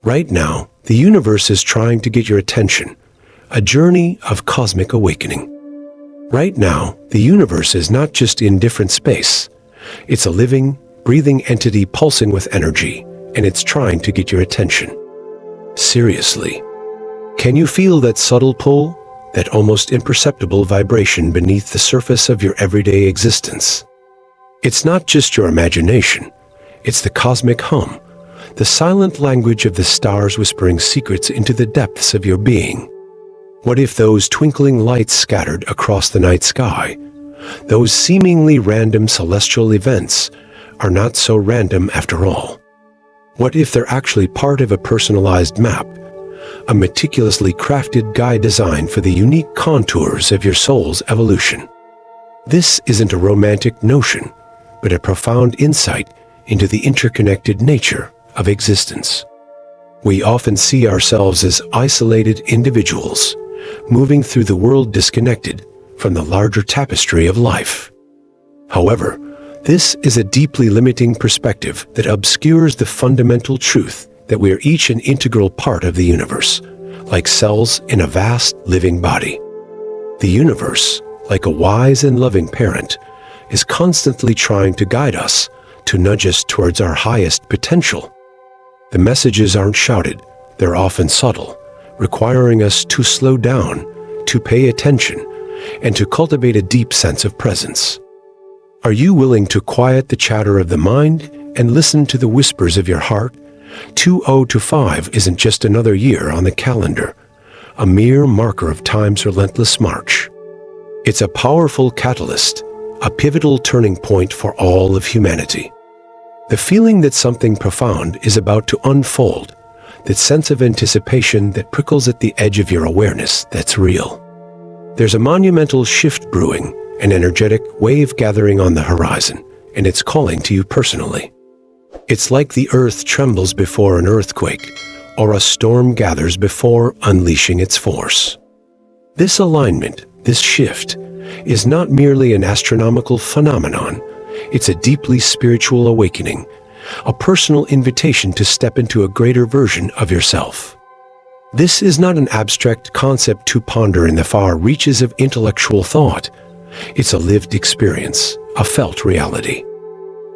Right now, the universe is trying to get your attention, a journey of cosmic awakening. Right now, the universe is not just in different space. It's a living, breathing entity pulsing with energy, and it's trying to get your attention. Seriously. Can you feel that subtle pull, that almost imperceptible vibration beneath the surface of your everyday existence? It's not just your imagination. It's the cosmic hum, the silent language of the stars whispering secrets into the depths of your being. What if those twinkling lights scattered across the night sky, those seemingly random celestial events, are not so random after all? What if they're actually part of a personalized map, a meticulously crafted guide designed for the unique contours of your soul's evolution? This isn't a romantic notion, but a profound insight into the interconnected nature of existence. We often see ourselves as isolated individuals, moving through the world disconnected from the larger tapestry of life. However, this is a deeply limiting perspective that obscures the fundamental truth that we are each an integral part of the universe, like cells in a vast living body. The universe, like a wise and loving parent, is constantly trying to guide us, to nudge us towards our highest potential. The messages aren't shouted, they're often subtle, requiring us to slow down, to pay attention, and to cultivate a deep sense of presence. Are you willing to quiet the chatter of the mind and listen to the whispers of your heart? 2025 isn't just another year on the calendar, a mere marker of time's relentless march. It's a powerful catalyst, a pivotal turning point for all of humanity. The feeling that something profound is about to unfold, that sense of anticipation that prickles at the edge of your awareness, that's real. There's a monumental shift brewing, an energetic wave gathering on the horizon, and it's calling to you personally. It's like the earth trembles before an earthquake, or a storm gathers before unleashing its force. This alignment, this shift, is not merely an astronomical phenomenon. It's a deeply spiritual awakening, a personal invitation to step into a greater version of yourself. This is not an abstract concept to ponder in the far reaches of intellectual thought. It's a lived experience, a felt reality.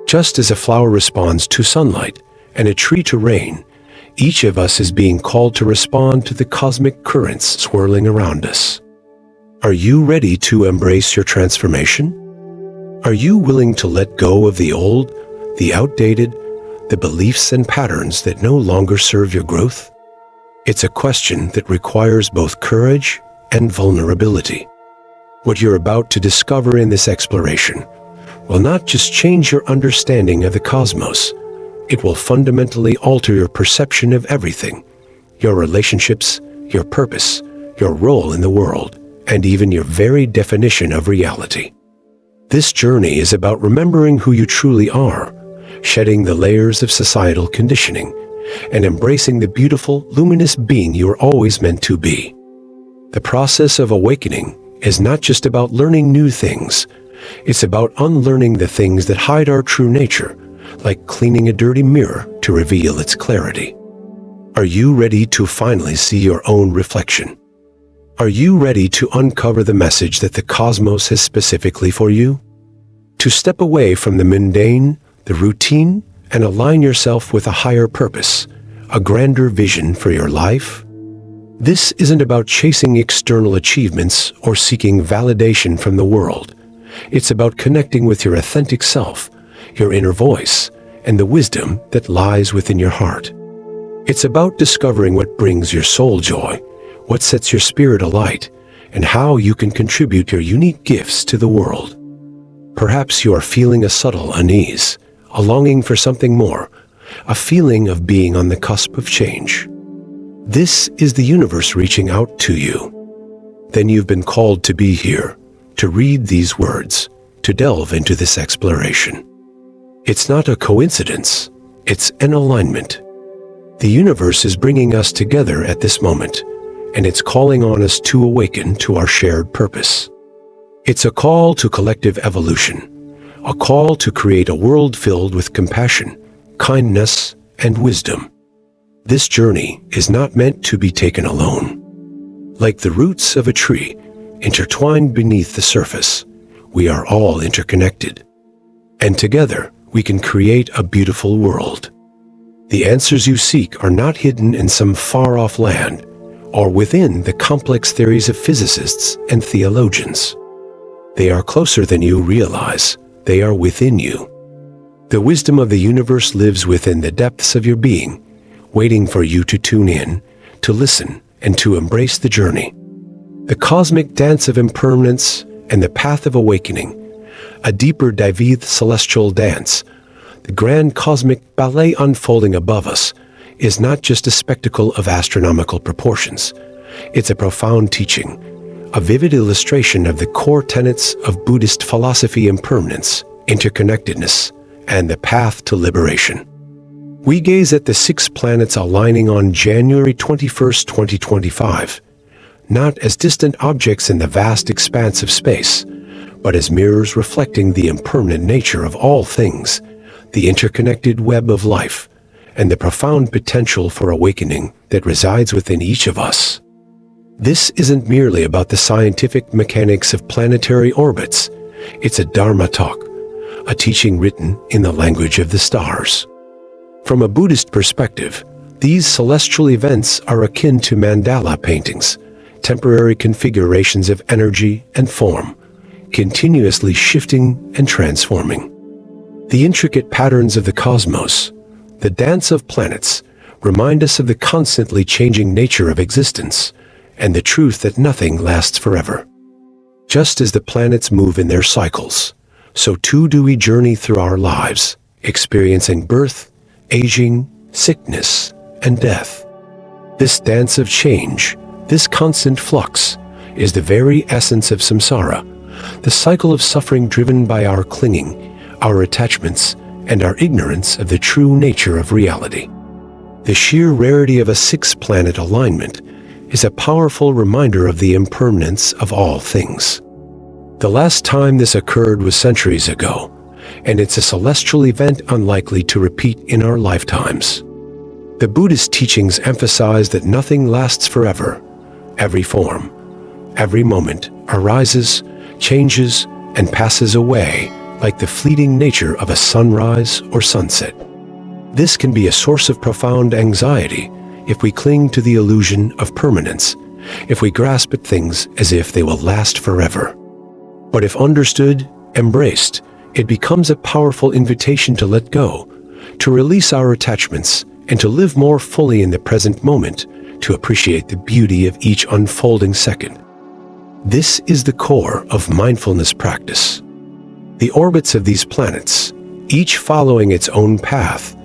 Just as a flower responds to sunlight and a tree to rain, each of us is being called to respond to the cosmic currents swirling around us. Are you ready to embrace your transformation? Are you willing to let go of the old, the outdated, the beliefs and patterns that no longer serve your growth? It's a question that requires both courage and vulnerability. What you're about to discover in this exploration will not just change your understanding of the cosmos, it will fundamentally alter your perception of everything, your relationships, your purpose, your role in the world, and even your very definition of reality. This journey is about remembering who you truly are, shedding the layers of societal conditioning, and embracing the beautiful, luminous being you are always meant to be. The process of awakening is not just about learning new things. It's about unlearning the things that hide our true nature, like cleaning a dirty mirror to reveal its clarity. Are you ready to finally see your own reflection? Are you ready to uncover the message that the cosmos has specifically for you? To step away from the mundane, the routine, and align yourself with a higher purpose, a grander vision for your life? This isn't about chasing external achievements or seeking validation from the world. It's about connecting with your authentic self, your inner voice, and the wisdom that lies within your heart. It's about discovering what brings your soul joy, what sets your spirit alight, and how you can contribute your unique gifts to the world. Perhaps you are feeling a subtle unease, a longing for something more, a feeling of being on the cusp of change. This is the universe reaching out to you. Then you've been called to be here, to read these words, to delve into this exploration. It's not a coincidence, it's an alignment. The universe is bringing us together at this moment, and it's calling on us to awaken to our shared purpose. It's a call to collective evolution, a call to create a world filled with compassion, kindness, and wisdom. This journey is not meant to be taken alone. Like the roots of a tree, intertwined beneath the surface, we are all interconnected. And together, we can create a beautiful world. The answers you seek are not hidden in some far-off land, or within the complex theories of physicists and theologians. They are closer than you realize. They are within you. The wisdom of the universe lives within the depths of your being, waiting for you to tune in, to listen, and to embrace the journey. The cosmic dance of impermanence and the path of awakening, a deeper David celestial dance, the grand cosmic ballet unfolding above us, is not just a spectacle of astronomical proportions. It's a profound teaching, a vivid illustration of the core tenets of Buddhist philosophy: impermanence, interconnectedness, and the path to liberation. We gaze at the 6 planets aligning on January 21st, 2025, not as distant objects in the vast expanse of space, but as mirrors reflecting the impermanent nature of all things, the interconnected web of life, and the profound potential for awakening that resides within each of us. This isn't merely about the scientific mechanics of planetary orbits. It's a Dharma talk, a teaching written in the language of the stars. From a Buddhist perspective, these celestial events are akin to mandala paintings, temporary configurations of energy and form, continuously shifting and transforming. The intricate patterns of the cosmos, the dance of planets, remind us of the constantly changing nature of existence and the truth that nothing lasts forever. Just as the planets move in their cycles, so too do we journey through our lives, experiencing birth, aging, sickness, and death. This dance of change, this constant flux, is the very essence of samsara, the cycle of suffering driven by our clinging, our attachments, and our ignorance of the true nature of reality. The sheer rarity of a 6-planet alignment is a powerful reminder of the impermanence of all things. The last time this occurred was centuries ago, and it's a celestial event unlikely to repeat in our lifetimes. The Buddhist teachings emphasize that nothing lasts forever. Every form, every moment arises, changes, and passes away like the fleeting nature of a sunrise or sunset. This can be a source of profound anxiety if we cling to the illusion of permanence, if we grasp at things as if they will last forever. But if understood, embraced, it becomes a powerful invitation to let go, to release our attachments, and to live more fully in the present moment, to appreciate the beauty of each unfolding second. This is the core of mindfulness practice. The orbits of these planets, each following its own path,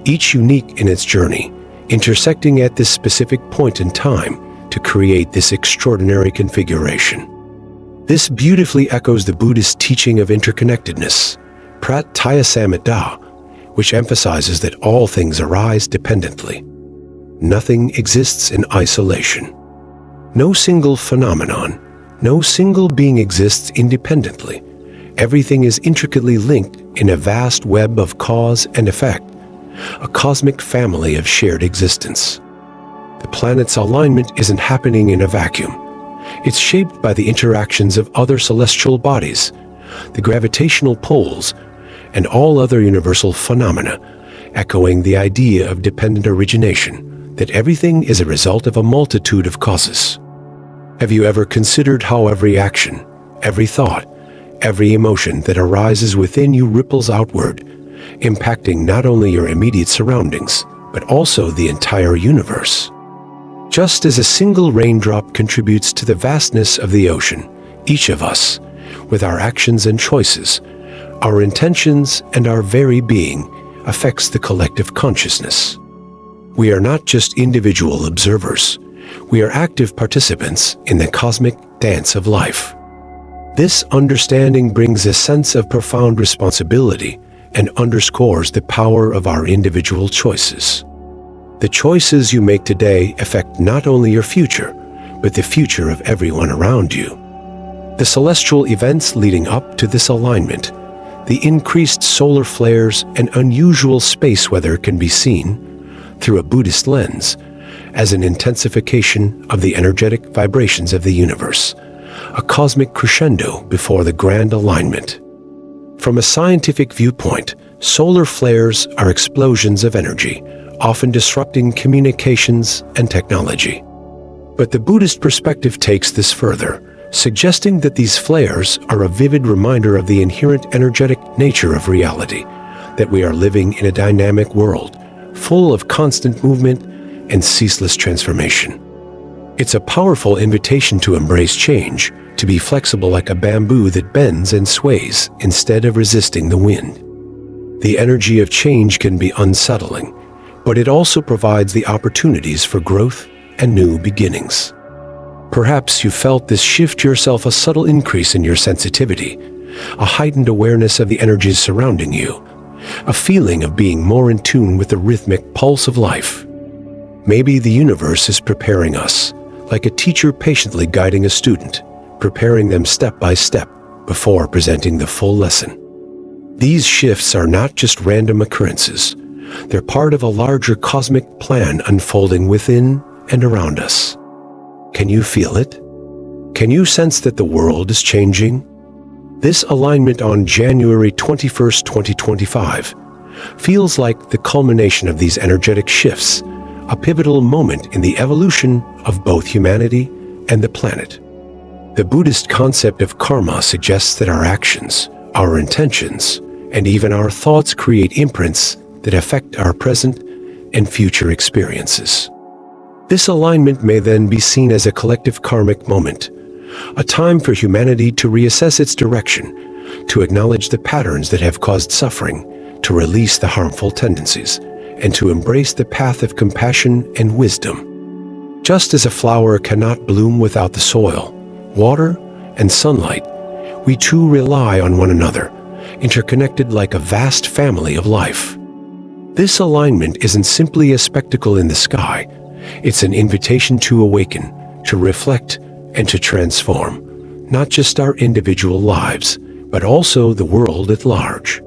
each unique in its journey, intersecting at this specific point in time to create this extraordinary configuration. This beautifully echoes the Buddhist teaching of interconnectedness, Pratyasamita, which emphasizes that all things arise dependently. Nothing exists in isolation. No single phenomenon, no single being exists independently. Everything is intricately linked in a vast web of cause and effect, a cosmic family of shared existence. The planet's alignment isn't happening in a vacuum. It's shaped by the interactions of other celestial bodies, the gravitational poles, and all other universal phenomena, echoing the idea of dependent origination, that everything is a result of a multitude of causes. Have you ever considered how every action, every thought, every emotion that arises within you ripples outward, impacting not only your immediate surroundings, but also the entire universe? Just as a single raindrop contributes to the vastness of the ocean, each of us, with our actions and choices, our intentions and our very being, affects the collective consciousness. We are not just individual observers. We are active participants in the cosmic dance of life. This understanding brings a sense of profound responsibility and underscores the power of our individual choices. The choices you make today affect not only your future, but the future of everyone around you. The celestial events leading up to this alignment, the increased solar flares and unusual space weather can be seen, through a Buddhist lens, as an intensification of the energetic vibrations of the universe, a cosmic crescendo before the grand alignment. From a scientific viewpoint, solar flares are explosions of energy, often disrupting communications and technology. But the Buddhist perspective takes this further, suggesting that these flares are a vivid reminder of the inherent energetic nature of reality, that we are living in a dynamic world, full of constant movement and ceaseless transformation. It's a powerful invitation to embrace change, to be flexible like a bamboo that bends and sways instead of resisting the wind. The energy of change can be unsettling, but it also provides the opportunities for growth and new beginnings. Perhaps you felt this shift yourself, a subtle increase in your sensitivity, a heightened awareness of the energies surrounding you, a feeling of being more in tune with the rhythmic pulse of life. Maybe the universe is preparing us, like a teacher patiently guiding a student, preparing them step by step before presenting the full lesson. These shifts are not just random occurrences. They're part of a larger cosmic plan unfolding within and around us. Can you feel it? Can you sense that the world is changing? This alignment on January 21st, 2025 feels like the culmination of these energetic shifts, a pivotal moment in the evolution of both humanity and the planet. The Buddhist concept of karma suggests that our actions, our intentions, and even our thoughts create imprints that affect our present and future experiences. This alignment may then be seen as a collective karmic moment, a time for humanity to reassess its direction, to acknowledge the patterns that have caused suffering, to release the harmful tendencies, and to embrace the path of compassion and wisdom. Just as a flower cannot bloom without the soil, water, and sunlight, we too rely on one another, interconnected like a vast family of life. This alignment isn't simply a spectacle in the sky. It's an invitation to awaken, to reflect, and to transform, not just our individual lives, but also the world at large.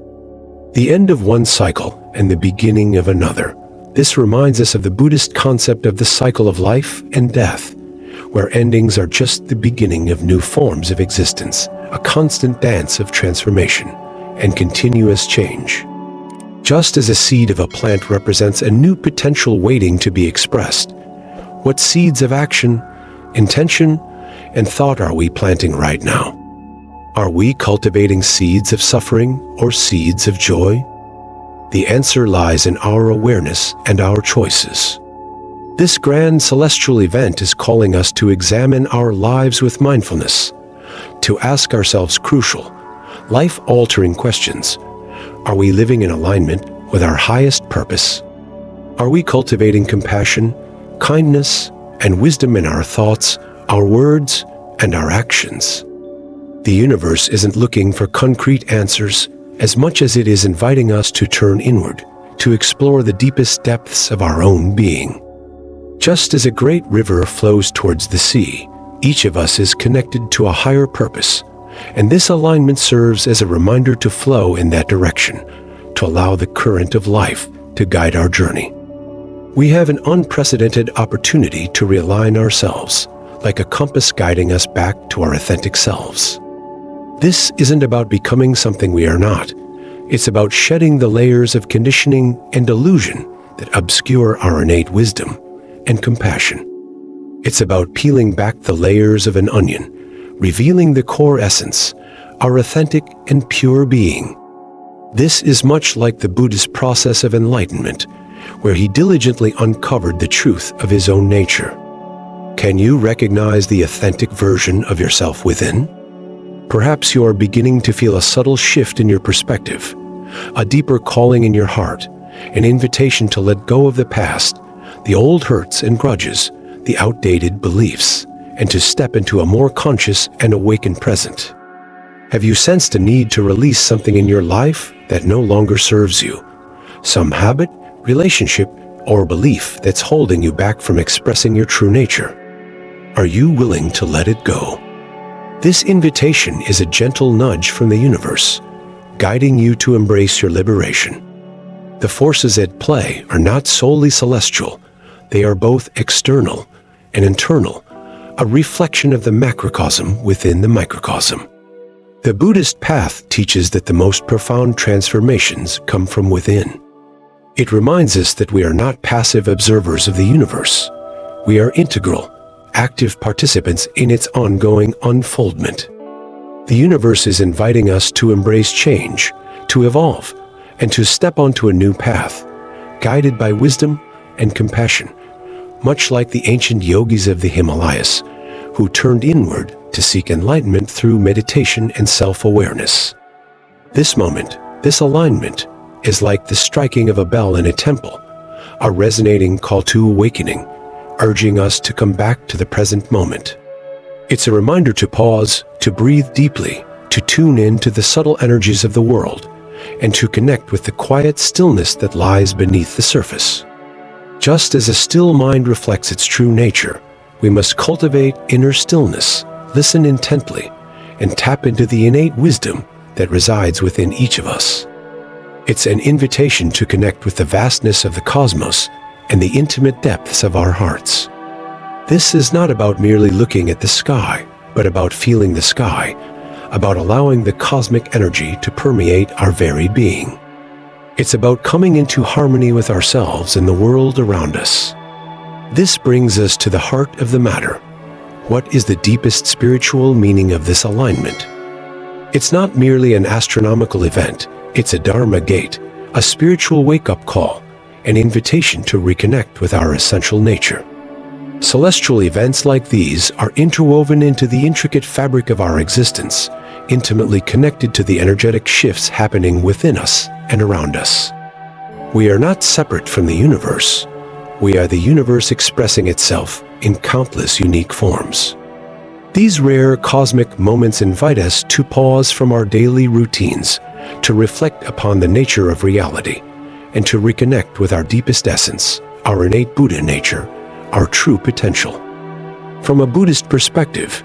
The end of one cycle and the beginning of another. This reminds us of the Buddhist concept of the cycle of life and death, where endings are just the beginning of new forms of existence, a constant dance of transformation and continuous change. Just as a seed of a plant represents a new potential waiting to be expressed, what seeds of action, intention, and thought are we planting right now? Are we cultivating seeds of suffering or seeds of joy? The answer lies in our awareness and our choices. This grand celestial event is calling us to examine our lives with mindfulness, to ask ourselves crucial, life-altering questions. Are we living in alignment with our highest purpose? Are we cultivating compassion, kindness, and wisdom in our thoughts, our words, and our actions? The universe isn't looking for concrete answers as much as it is inviting us to turn inward, to explore the deepest depths of our own being. Just as a great river flows towards the sea, each of us is connected to a higher purpose, and this alignment serves as a reminder to flow in that direction, to allow the current of life to guide our journey. We have an unprecedented opportunity to realign ourselves, like a compass guiding us back to our authentic selves. This isn't about becoming something we are not. It's about shedding the layers of conditioning and illusion that obscure our innate wisdom and compassion. It's about peeling back the layers of an onion, revealing the core essence, our authentic and pure being. This is much like the Buddhist process of enlightenment, where he diligently uncovered the truth of his own nature. Can you recognize the authentic version of yourself within? Perhaps you are beginning to feel a subtle shift in your perspective, a deeper calling in your heart, an invitation to let go of the past, the old hurts and grudges, the outdated beliefs, and to step into a more conscious and awakened present. Have you sensed a need to release something in your life that no longer serves you? Some habit, relationship, or belief that's holding you back from expressing your true nature? Are you willing to let it go? This invitation is a gentle nudge from the universe, guiding you to embrace your liberation. The forces at play are not solely celestial. They are both external and internal, a reflection of the macrocosm within the microcosm. The Buddhist path teaches that the most profound transformations come from within. It reminds us that we are not passive observers of the universe. We are integral, active participants in its ongoing unfoldment. The universe is inviting us to embrace change, to evolve, and to step onto a new path, guided by wisdom and compassion, much like the ancient yogis of the Himalayas, who turned inward to seek enlightenment through meditation and self-awareness. This moment, this alignment, is like the striking of a bell in a temple, a resonating call to awakening, urging us to come back to the present moment. It's a reminder to pause, to breathe deeply, to tune in to the subtle energies of the world, and to connect with the quiet stillness that lies beneath the surface. Just as a still mind reflects its true nature, we must cultivate inner stillness, listen intently, and tap into the innate wisdom that resides within each of us. It's an invitation to connect with the vastness of the cosmos and the intimate depths of our hearts. This is not about merely looking at the sky, but about feeling the sky, about allowing the cosmic energy to permeate our very being. It's about coming into harmony with ourselves and the world around us. This brings us to the heart of the matter. What is the deepest spiritual meaning of this alignment? It's not merely an astronomical event, it's a Dharma gate, a spiritual wake-up call, an invitation to reconnect with our essential nature. Celestial events like these are interwoven into the intricate fabric of our existence, intimately connected to the energetic shifts happening within us and around us. We are not separate from the universe. We are the universe expressing itself in countless unique forms. These rare cosmic moments invite us to pause from our daily routines, to reflect upon the nature of reality, and to reconnect with our deepest essence, our innate Buddha nature, our true potential. From a Buddhist perspective,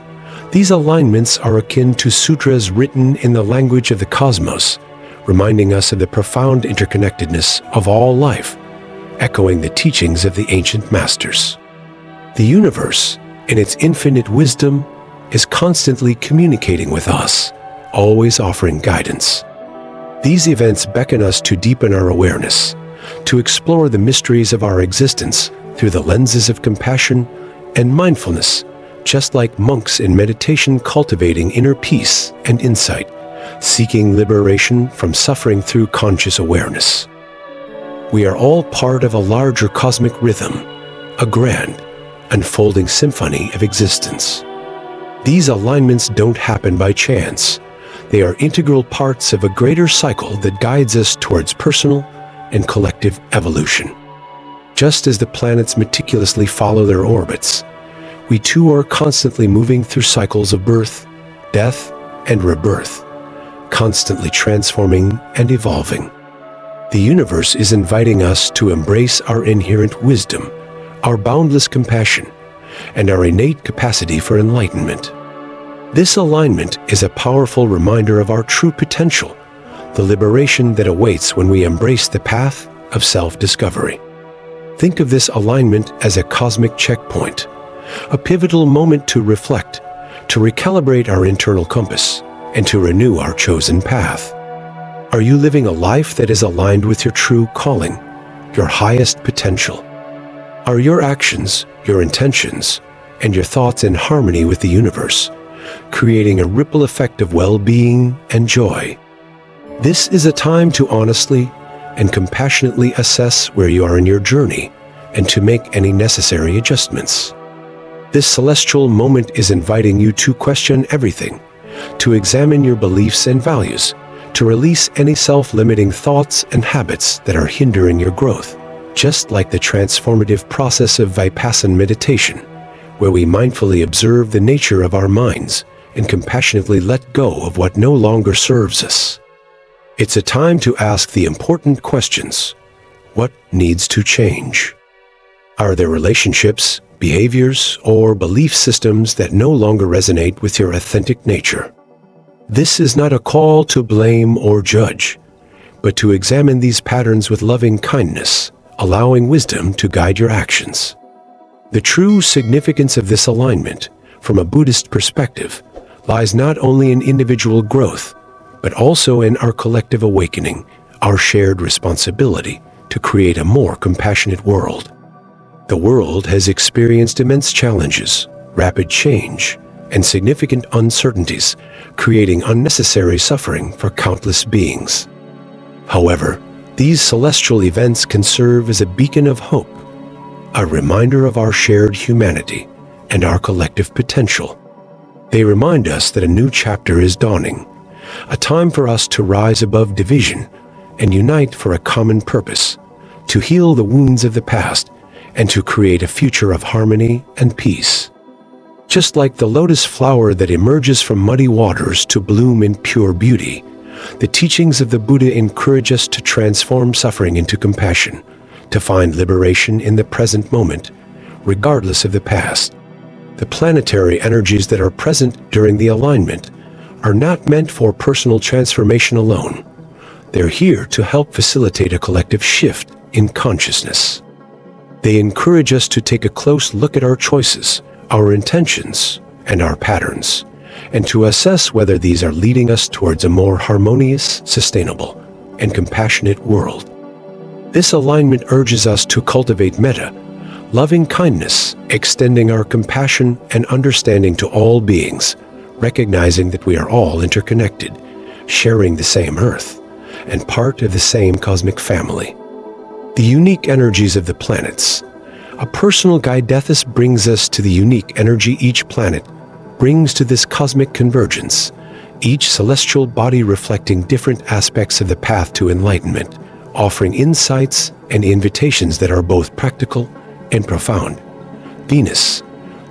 these alignments are akin to sutras written in the language of the cosmos, reminding us of the profound interconnectedness of all life, echoing the teachings of the ancient masters. The universe, in its infinite wisdom, is constantly communicating with us, always offering guidance. These events beckon us to deepen our awareness, to explore the mysteries of our existence through the lenses of compassion and mindfulness, just like monks in meditation cultivating inner peace and insight, seeking liberation from suffering through conscious awareness. We are all part of a larger cosmic rhythm, a grand, unfolding symphony of existence. These alignments don't happen by chance. They are integral parts of a greater cycle that guides us towards personal and collective evolution. Just as the planets meticulously follow their orbits, we too are constantly moving through cycles of birth, death, and rebirth, constantly transforming and evolving. The universe is inviting us to embrace our inherent wisdom, our boundless compassion, and our innate capacity for enlightenment. This alignment is a powerful reminder of our true potential, the liberation that awaits when we embrace the path of self-discovery. Think of this alignment as a cosmic checkpoint, a pivotal moment to reflect, to recalibrate our internal compass, and to renew our chosen path. Are you living a life that is aligned with your true calling, your highest potential? Are your actions, your intentions, and your thoughts in harmony with the universe, creating a ripple effect of well-being and joy? This is a time to honestly and compassionately assess where you are in your journey and to make any necessary adjustments. This celestial moment is inviting you to question everything, to examine your beliefs and values, to release any self-limiting thoughts and habits that are hindering your growth, just like the transformative process of Vipassana meditation, where we mindfully observe the nature of our minds and compassionately let go of what no longer serves us. It's a time to ask the important questions. What needs to change? Are there relationships, behaviors, or belief systems that no longer resonate with your authentic nature? This is not a call to blame or judge, but to examine these patterns with loving kindness, allowing wisdom to guide your actions. The true significance of this alignment, from a Buddhist perspective, lies not only in individual growth, but also in our collective awakening, our shared responsibility to create a more compassionate world. The world has experienced immense challenges, rapid change, and significant uncertainties, creating unnecessary suffering for countless beings. However, these celestial events can serve as a beacon of hope, a reminder of our shared humanity and our collective potential. They remind us that a new chapter is dawning, a time for us to rise above division and unite for a common purpose, to heal the wounds of the past and to create a future of harmony and peace. Just like the lotus flower that emerges from muddy waters to bloom in pure beauty, the teachings of the Buddha encourage us to transform suffering into compassion, to find liberation in the present moment, regardless of the past. The planetary energies that are present during the alignment are not meant for personal transformation alone. They're here to help facilitate a collective shift in consciousness. They encourage us to take a close look at our choices, our intentions, and our patterns, and to assess whether these are leading us towards a more harmonious, sustainable, and compassionate world. This alignment urges us to cultivate metta, loving kindness, extending our compassion and understanding to all beings, recognizing that we are all interconnected, sharing the same earth, and part of the same cosmic family. The unique energies of the planets. A personal guide Deathis brings us to the unique energy each planet brings to this cosmic convergence, each celestial body reflecting different aspects of the path to enlightenment, offering insights and invitations that are both practical and profound. Venus,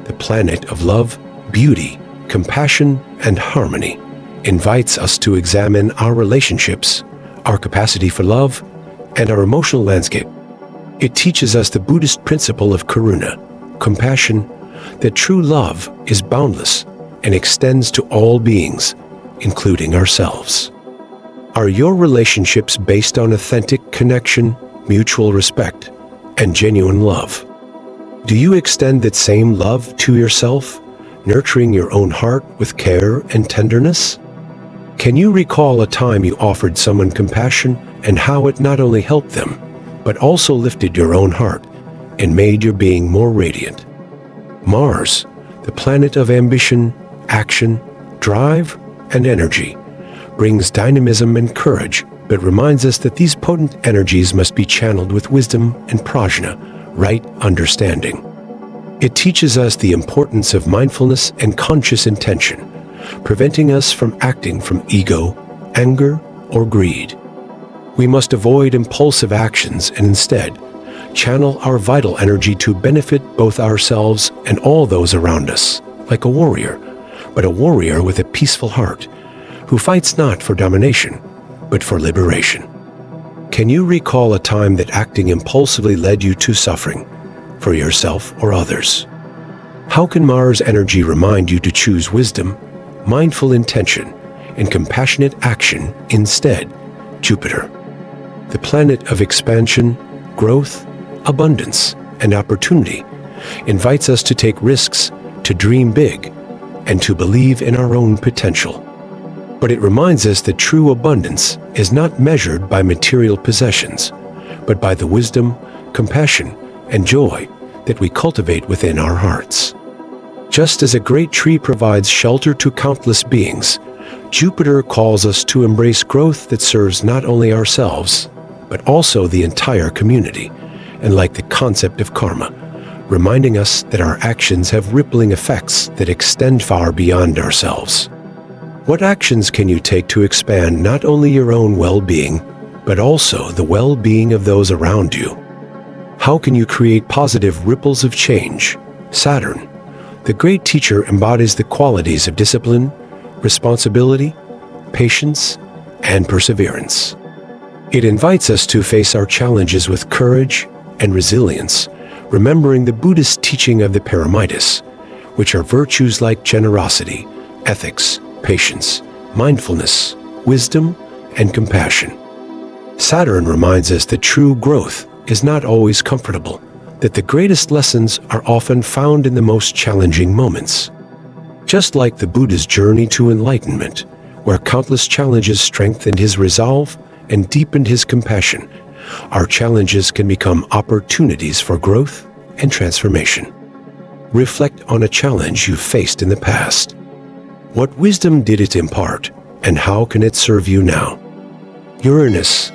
the planet of love, beauty, compassion, and harmony, invites us to examine our relationships, our capacity for love, and our emotional landscape. It teaches us the Buddhist principle of karuna, compassion, that true love is boundless and extends to all beings, including ourselves. Are your relationships based on authentic connection, mutual respect, and genuine love? Do you extend that same love to yourself, nurturing your own heart with care and tenderness? Can you recall a time you offered someone compassion and how it not only helped them, but also lifted your own heart and made your being more radiant? Mars, the planet of ambition, action, drive, and energy, brings dynamism and courage, but reminds us that these potent energies must be channeled with wisdom and prajna, right understanding. It teaches us the importance of mindfulness and conscious intention, preventing us from acting from ego, anger, or greed. We must avoid impulsive actions and instead channel our vital energy to benefit both ourselves and all those around us, like a warrior, but a warrior with a peaceful heart, who fights not for domination, but for liberation. Can you recall a time that acting impulsively led you to suffering, for yourself or others? How can Mars energy remind you to choose wisdom, mindful intention, and compassionate action instead? Jupiter, the planet of expansion, growth, abundance, and opportunity, invites us to take risks, to dream big, and to believe in our own potential. But it reminds us that true abundance is not measured by material possessions, but by the wisdom, compassion, and joy that we cultivate within our hearts. Just as a great tree provides shelter to countless beings, Jupiter calls us to embrace growth that serves not only ourselves, but also the entire community, and like the concept of karma, reminding us that our actions have rippling effects that extend far beyond ourselves. What actions can you take to expand not only your own well-being, but also the well-being of those around you? How can you create positive ripples of change? Saturn, the great teacher, embodies the qualities of discipline, responsibility, patience, and perseverance. It invites us to face our challenges with courage and resilience, remembering the Buddhist teaching of the Paramitas, which are virtues like generosity, ethics, patience, mindfulness, wisdom, and compassion. Saturn reminds us that true growth is not always comfortable, that the greatest lessons are often found in the most challenging moments. Just like the Buddha's journey to enlightenment, where countless challenges strengthened his resolve and deepened his compassion, our challenges can become opportunities for growth and transformation. Reflect on a challenge you faced in the past. What wisdom did it impart, and how can it serve you now? Uranus,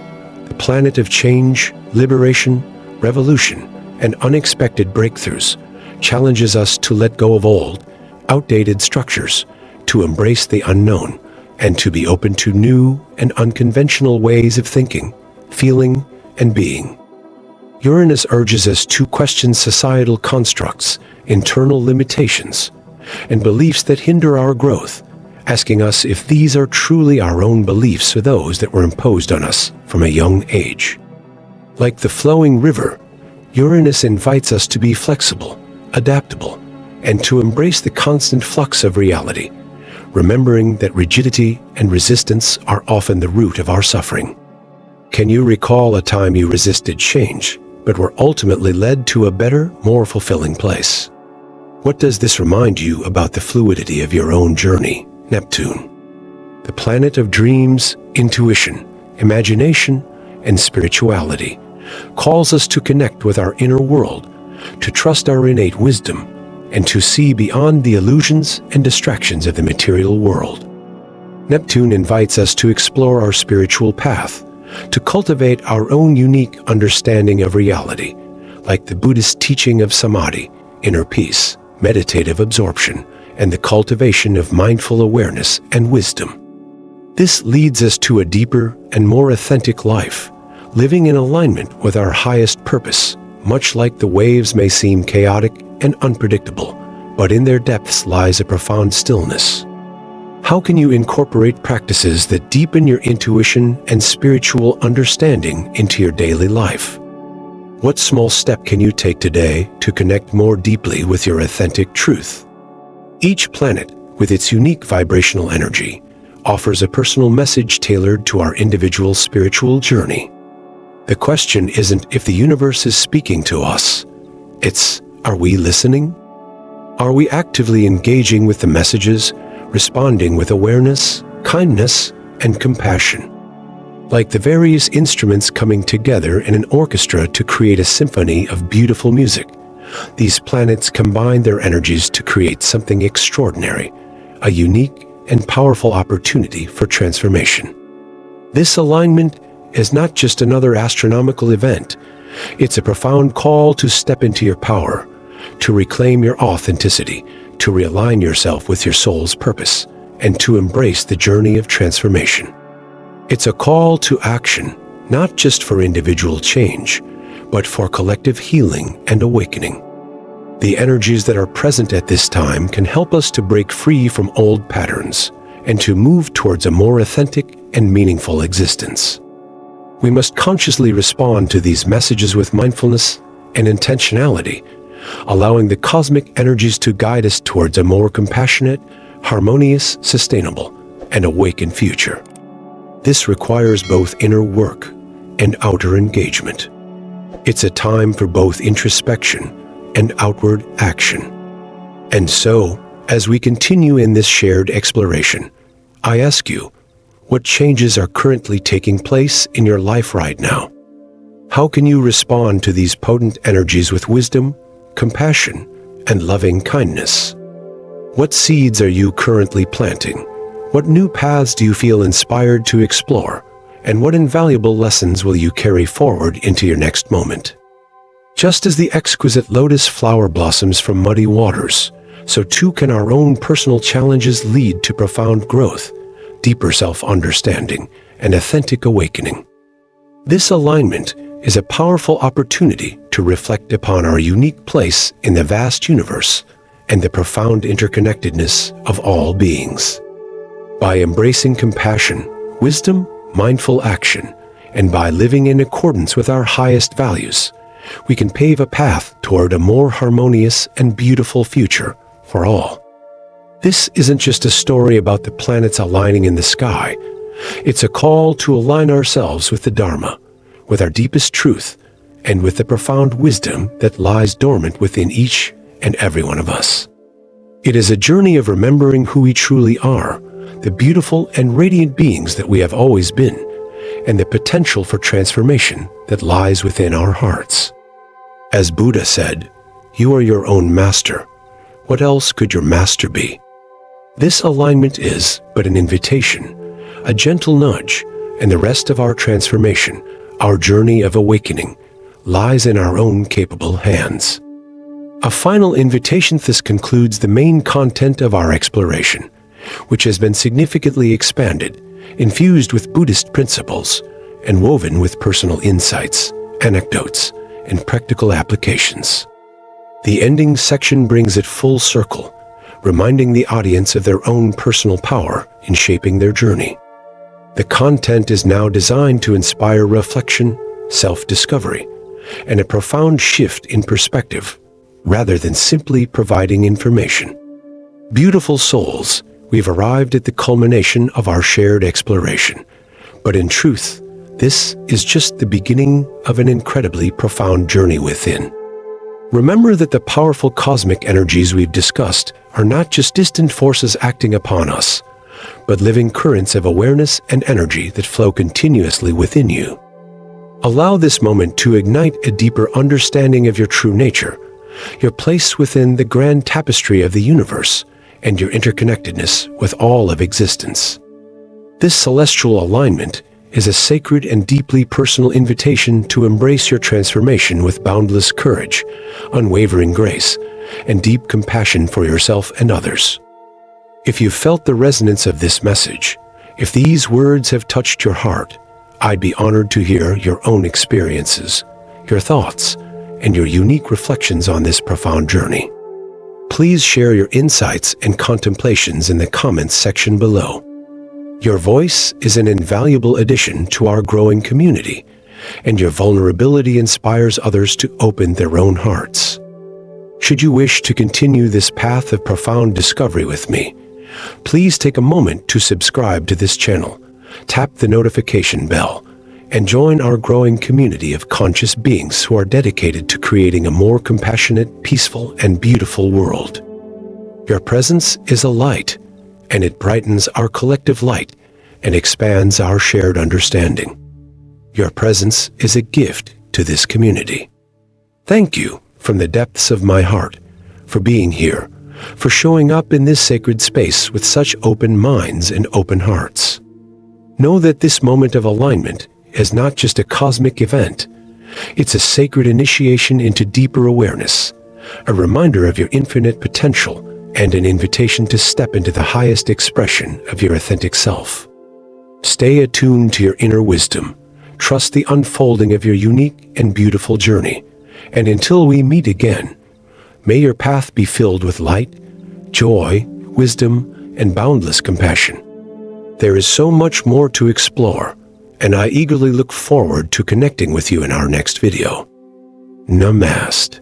the planet of change, liberation, revolution, and unexpected breakthroughs, challenges us to let go of old, outdated structures, to embrace the unknown, and to be open to new and unconventional ways of thinking, feeling, and being. Uranus urges us to question societal constructs, internal limitations, and beliefs that hinder our growth, asking us if these are truly our own beliefs or those that were imposed on us from a young age. Like the flowing river, Uranus invites us to be flexible, adaptable, and to embrace the constant flux of reality, remembering that rigidity and resistance are often the root of our suffering. Can you recall a time you resisted change, but were ultimately led to a better, more fulfilling place? What does this remind you about the fluidity of your own journey, Neptune? The planet of dreams, intuition, imagination, and spirituality, calls us to connect with our inner world, to trust our innate wisdom, and to see beyond the illusions and distractions of the material world. Neptune invites us to explore our spiritual path, to cultivate our own unique understanding of reality, like the Buddhist teaching of samadhi, inner peace, meditative absorption, and the cultivation of mindful awareness and wisdom. This leads us to a deeper and more authentic life, living in alignment with our highest purpose, much like the waves may seem chaotic and unpredictable, but in their depths lies a profound stillness. How can you incorporate practices that deepen your intuition and spiritual understanding into your daily life? What small step can you take today to connect more deeply with your authentic truth? Each planet, with its unique vibrational energy, offers a personal message tailored to our individual spiritual journey. The question isn't if the universe is speaking to us. It's, are we listening? Are we actively engaging with the messages, responding with awareness, kindness, and compassion? Like the various instruments coming together in an orchestra to create a symphony of beautiful music, these planets combine their energies to create something extraordinary, a unique and powerful opportunity for transformation. This alignment is not just another astronomical event. It's a profound call to step into your power, to reclaim your authenticity, to realign yourself with your soul's purpose, and to embrace the journey of transformation. It's a call to action, not just for individual change, but for collective healing and awakening. The energies that are present at this time can help us to break free from old patterns and to move towards a more authentic and meaningful existence. We must consciously respond to these messages with mindfulness and intentionality, allowing the cosmic energies to guide us towards a more compassionate, harmonious, sustainable, and awakened future. This requires both inner work and outer engagement. It's a time for both introspection and outward action. And so, as we continue in this shared exploration, I ask you, what changes are currently taking place in your life right now? How can you respond to these potent energies with wisdom, compassion, and loving kindness? What seeds are you currently planting? What new paths do you feel inspired to explore? And what invaluable lessons will you carry forward into your next moment? Just as the exquisite lotus flower blossoms from muddy waters, so too can our own personal challenges lead to profound growth, deeper self-understanding, and authentic awakening. This alignment is a powerful opportunity to reflect upon our unique place in the vast universe and the profound interconnectedness of all beings. By embracing compassion, wisdom, mindful action, and by living in accordance with our highest values, we can pave a path toward a more harmonious and beautiful future for all. This isn't just a story about the planets aligning in the sky, It's a call to align ourselves with the Dharma, with our deepest truth, and with the profound wisdom that lies dormant within each and every one of us. It is a journey of remembering who we truly are, the beautiful and radiant beings that we have always been, and the potential for transformation that lies within our hearts. As Buddha said, "You are your own master. What else could your master be?" This alignment is but an invitation, a gentle nudge, and the rest of our transformation, our journey of awakening, lies in our own capable hands. A final invitation. This concludes the main content of our exploration, which has been significantly expanded, infused with Buddhist principles, and woven with personal insights, anecdotes, and practical applications. The ending section brings it full circle, reminding the audience of their own personal power in shaping their journey. The content is now designed to inspire reflection, self-discovery, and a profound shift in perspective, rather than simply providing information. Beautiful souls, we've arrived at the culmination of our shared exploration. But in truth, this is just the beginning of an incredibly profound journey within. Remember that the powerful cosmic energies we've discussed are not just distant forces acting upon us, but living currents of awareness and energy that flow continuously within you. Allow this moment to ignite a deeper understanding of your true nature, your place within the grand tapestry of the universe, and your interconnectedness with all of existence. This celestial alignment is a sacred and deeply personal invitation to embrace your transformation with boundless courage, unwavering grace, and deep compassion for yourself and others. If you've felt the resonance of this message, if these words have touched your heart, I'd be honored to hear your own experiences, your thoughts, and your unique reflections on this profound journey. Please share your insights and contemplations in the comments section below. Your voice is an invaluable addition to our growing community, and your vulnerability inspires others to open their own hearts. Should you wish to continue this path of profound discovery with me, please take a moment to subscribe to this channel, tap the notification bell, and join our growing community of conscious beings who are dedicated to creating a more compassionate, peaceful, and beautiful world. Your presence is a light, and it brightens our collective light and expands our shared understanding. Your presence is a gift to this community. Thank you from the depths of my heart for being here, for showing up in this sacred space with such open minds and open hearts. Know that this moment of alignment is not just a cosmic event. It's a sacred initiation into deeper awareness, a reminder of your infinite potential, and an invitation to step into the highest expression of your authentic self. Stay attuned to your inner wisdom, trust the unfolding of your unique and beautiful journey, and until we meet again, may your path be filled with light, joy, wisdom, and boundless compassion. There is so much more to explore, and I eagerly look forward to connecting with you in our next video. Namaste.